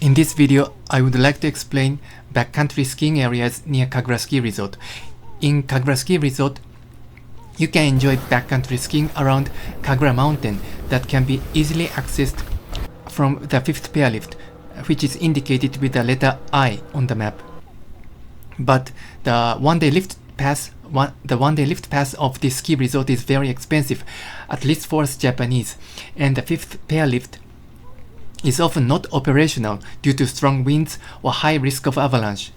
In this video, I would like to explain backcountry skiing areas near Kagura Ski Resort. In Kagura Ski Resort, you can enjoy backcountry skiing around Kagura Mountain that can be easily accessed from the 5th pier lift, which is indicated with the letter I on the map. But the one-day lift pass of this ski resort is very expensive, at least for us Japanese, and the 5th pier lift is often not operational due to strong winds or high risk of avalanche.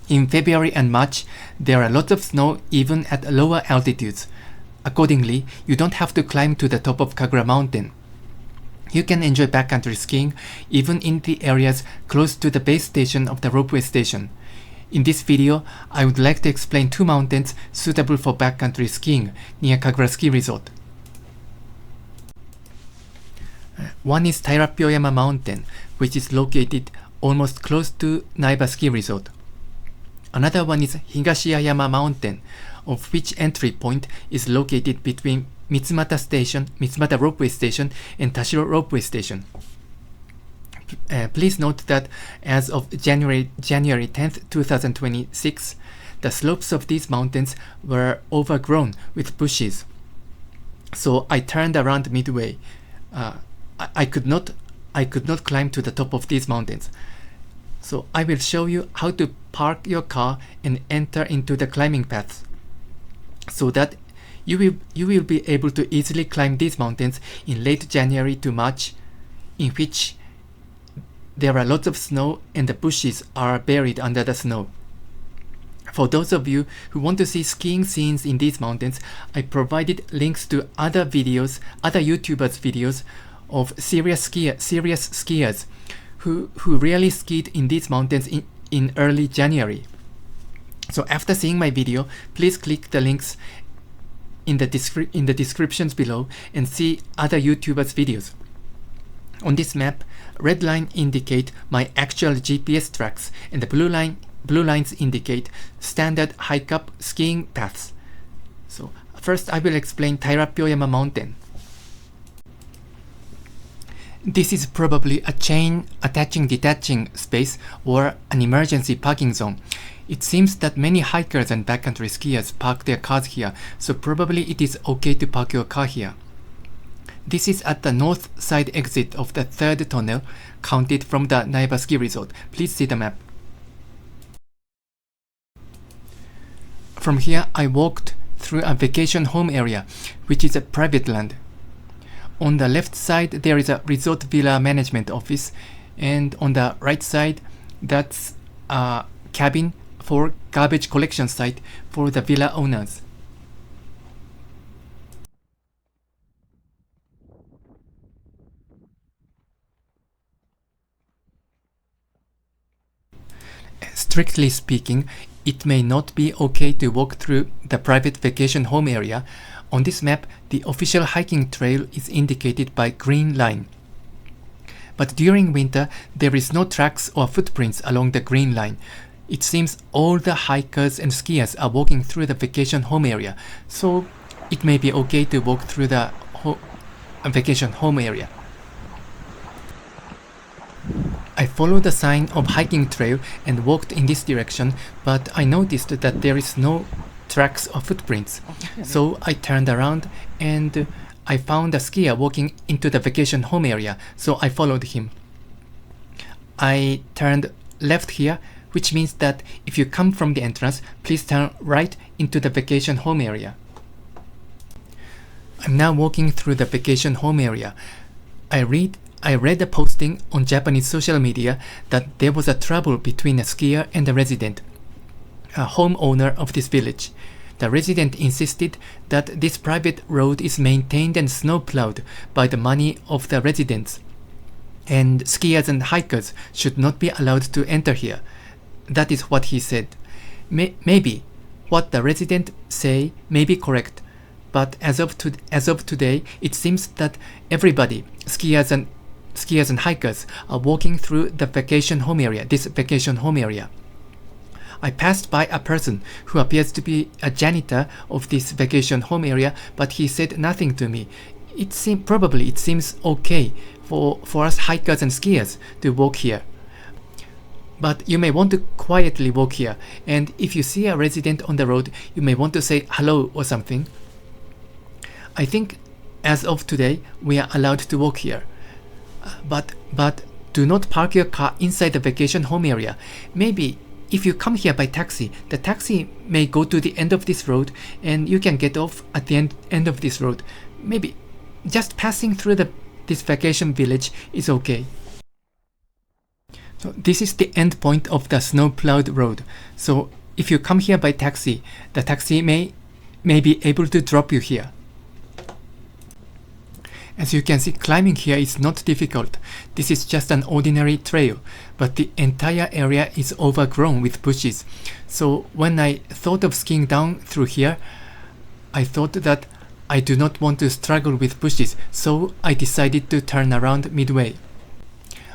In February and March, there are lots of snow even at lower altitudes. Accordingly, you don't have to climb to the top of Kagura Mountain. You can enjoy backcountry skiing even in the areas close to the base station of the ropeway station. In this video, I would like to explain two mountains suitable for backcountry skiing near Kagura Ski Resort. One is Tairappyo-yama Mountain, which is located almost close to Naiba Ski Resort. Another one is Higashiya-yama Mountain, of which entry point is located between Mitsumata Ropeway Station and Tashiro Ropeway Station. Please note that as of January 10th, 2026, the slopes of these mountains were overgrown with bushes. So I turned around midway. I could not climb to the top of these mountains. So I will show you how to park your car and enter into the climbing paths, so that you will be able to easily climb these mountains in late January to March, in which there are lots of snow and the bushes are buried under the snow. For those of you who want to see skiing scenes in these mountains, I provided links to other YouTubers' videos of serious skiers who really skied in these mountains in early January. So after seeing my video, please click the links in the descriptions below and see other YouTubers' videos. On this map, red line indicate my actual GPS tracks, and the blue lines indicate standard hike-up skiing paths. So first I will explain Tairappyo-yama Mountain. This is probably a chain attaching-detaching space or an emergency parking zone. It seems that many hikers and backcountry skiers park their cars here, so probably it is okay to park your car here. This is at the north side exit of the third tunnel, counted from the Naiba Ski Resort. Please see the map. From here, I walked through a vacation home area, which is a private land. On the left side, there is a resort villa management office, and on the right side, that's a cabin for garbage collection site for the villa owners. Strictly speaking, it may not be okay to walk through the private vacation home area. On this map, the official hiking trail is indicated by green line. But during winter, there is no tracks or footprints along the green line. It seems all the hikers and skiers are walking through the vacation home area, so it may be okay to walk through the vacation home area. I followed the sign of hiking trail and walked in this direction, but I noticed that there is no tracks or footprints. So I turned around and I found a skier walking into the vacation home area, so I followed him. I turned left here, which means that if you come from the entrance, please turn right into the vacation home area. I'm now walking through the vacation home area. I read a posting on Japanese social media that there was a trouble between a skier and a resident, a homeowner of this village. The resident insisted that this private road is maintained and snowplowed by the money of the residents, and skiers and hikers should not be allowed to enter here. That is what he said. Maybe what the resident say may be correct, but as of today, it seems that everybody, skiers and hikers, are walking through the vacation home area, this vacation home area. I passed by a person who appears to be a janitor of this vacation home area, but he said nothing to me. It seems okay for us hikers and skiers to walk here. But you may want to quietly walk here, and if you see a resident on the road, you may want to say hello or something. I think as of today, we are allowed to walk here. But do not park your car inside the vacation home area. Maybe if you come here by taxi, the taxi may go to the end of this road and you can get off at the end of this road. Maybe just passing through this vacation village is okay. So this is the end point of the snow-plowed road. So if you come here by taxi, the taxi may be able to drop you here. As you can see, climbing here is not difficult. This is just an ordinary trail, but the entire area is overgrown with bushes. So when I thought of skiing down through here, I thought that I do not want to struggle with bushes, so I decided to turn around midway.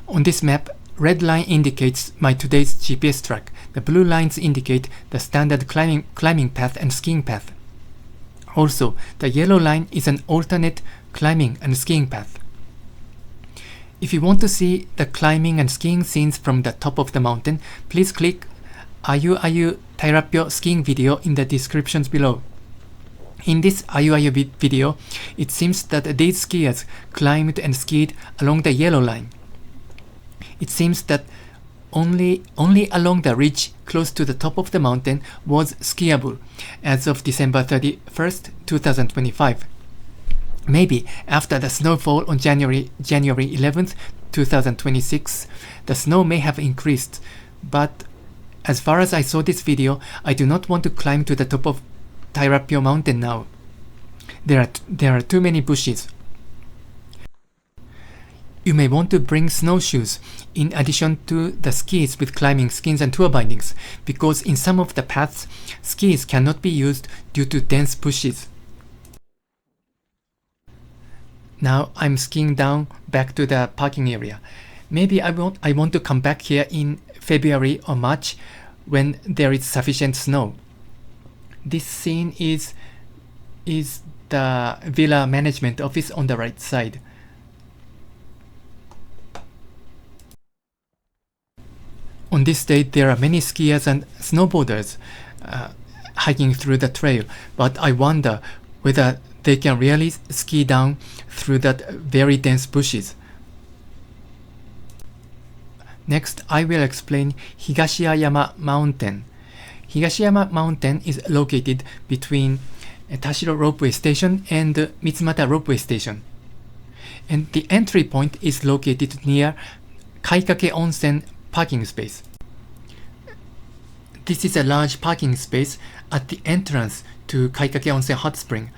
On this map, red line indicates my today's GPS track. The blue lines indicate the standard climbing path and skiing path. Also, the yellow line is an alternate climbing and skiing path. If you want to see the climbing and skiing scenes from the top of the mountain, please click Ayuayu Tairappyo skiing video in the descriptions below. In this Ayuayu video, it seems that these skiers climbed and skied along the yellow line. It seems that only along the ridge close to the top of the mountain was skiable as of December 31st, 2025. Maybe after the snowfall on January 11th, 2026, the snow may have increased, but as far as I saw this video, I do not want to climb to the top of Tairappyo Mountain now. There are too many bushes. You may want to bring snowshoes in addition to the skis with climbing skins and tour bindings, because in some of the paths, skis cannot be used due to dense bushes. Now I'm skiing down back to the parking area. Maybe I want to come back here in February or March when there is sufficient snow. This scene is the villa management office on the right side. On this day, there are many skiers and snowboarders hiking through the trail, but I wonder whether they can really ski down through that very dense bushes. Next, I will explain Higashiya-yama Mountain. Higashiya-yama Mountain is located between Tashiro Ropeway Station and Mitsumata Ropeway Station. And the entry point is located near Kaikake Onsen parking space. This is a large parking space at the entrance to Kaikake Onsen Hot Spring.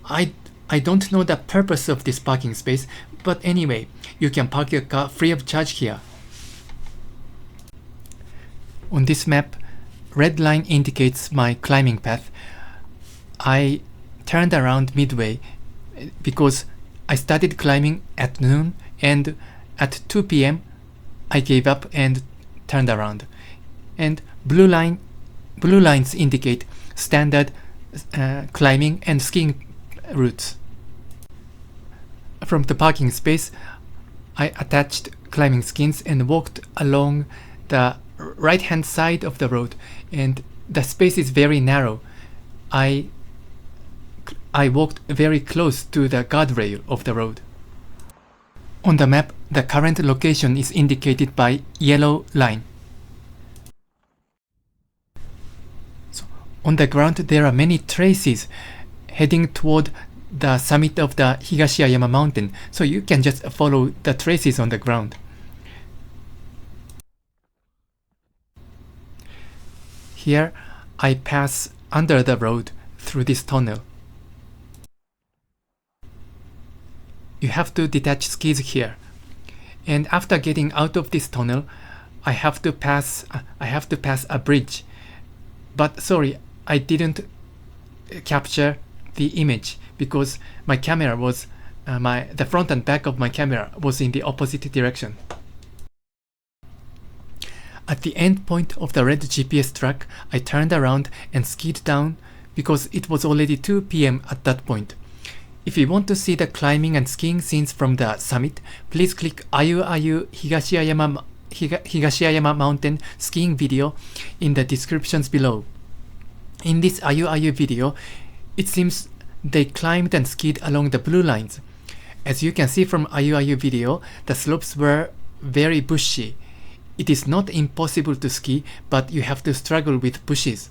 I don't know the purpose of this parking space, but anyway, you can park your car free of charge here. On this map, red line indicates my climbing path. I turned around midway because I started climbing at noon, and at 2 p.m. I gave up and turned around. And blue lines indicate standard climbing and skiing routes. From the parking space, I attached climbing skins and walked along the right-hand side of the road, and the space is very narrow. I walked very close to the guardrail of the road. On the map, the current location is indicated by yellow line. So, on the ground, there are many traces heading toward the summit of the Higashiya-yama Mountain, so you can just follow the traces on the ground. Here, I pass under the road through this tunnel. You have to detach skis here, and after getting out of this tunnel, I have to pass a bridge. But sorry, I didn't capture the image because my camera was the front and back of my camera was in the opposite direction. At the end point of the red GPS track, I turned around and skied down because it was already 2 p.m. at that point. If you want to see the climbing and skiing scenes from the summit, please click Ayuayu Higashiya-yama Mountain skiing video in the descriptions below. In this Ayuayu video, it seems they climbed and skied along the blue lines. As you can see from Ayuayu video, the slopes were very bushy. It is not impossible to ski, but you have to struggle with bushes.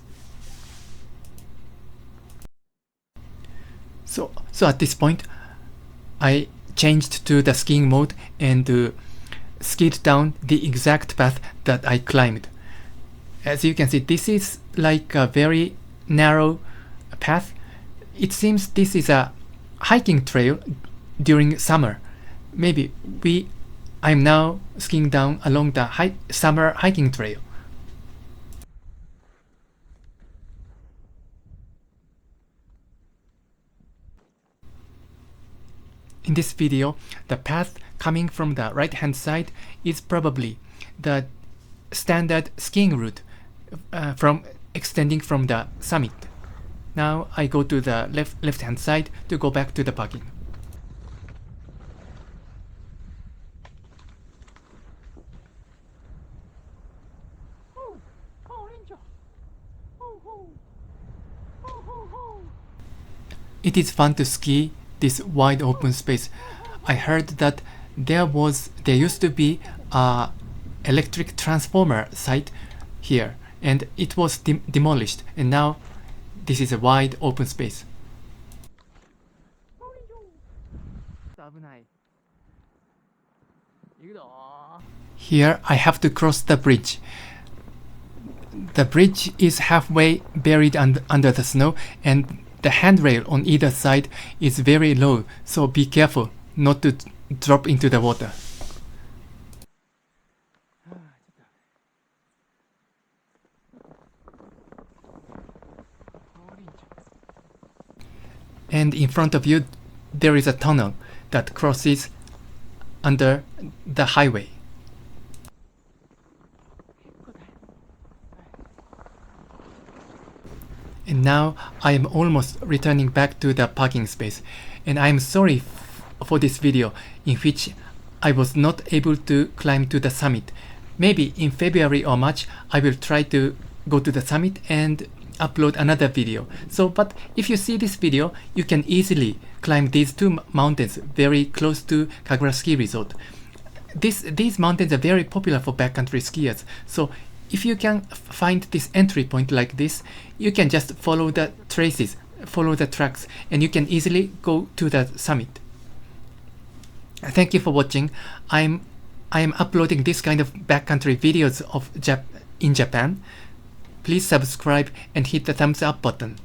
So at this point, I changed to the skiing mode and skied down the exact path that I climbed. As you can see, this is like a very narrow path. It seems this is a hiking trail during summer. Maybe I'm now skiing down along the summer hiking trail. In this video, the path coming from the right hand side is probably the standard skiing route from extending from the summit. Now I go to the left hand side to go back to the parking. It is fun to ski this wide open space. I heard that there used to be a electric transformer site here, and it was demolished, and now this is a wide open space. Here I have to cross the bridge. The bridge is halfway buried under the snow, and the handrail on either side is very low, so be careful not to drop into the water. And in front of you, there is a tunnel that crosses under the highway. And now I am almost returning back to the parking space, and I am sorry for this video in which I was not able to climb to the summit. Maybe in February or March I will try to go to the summit and upload another video. But if you see this video, you can easily climb these two mountains very close to Kagura Ski Resort. These mountains are very popular for backcountry skiers, so if you can find this entry point like this, you can just follow the traces, follow the tracks, and you can easily go to the summit. Thank you for watching. I am uploading this kind of backcountry videos in Japan. Please subscribe and hit the thumbs up button.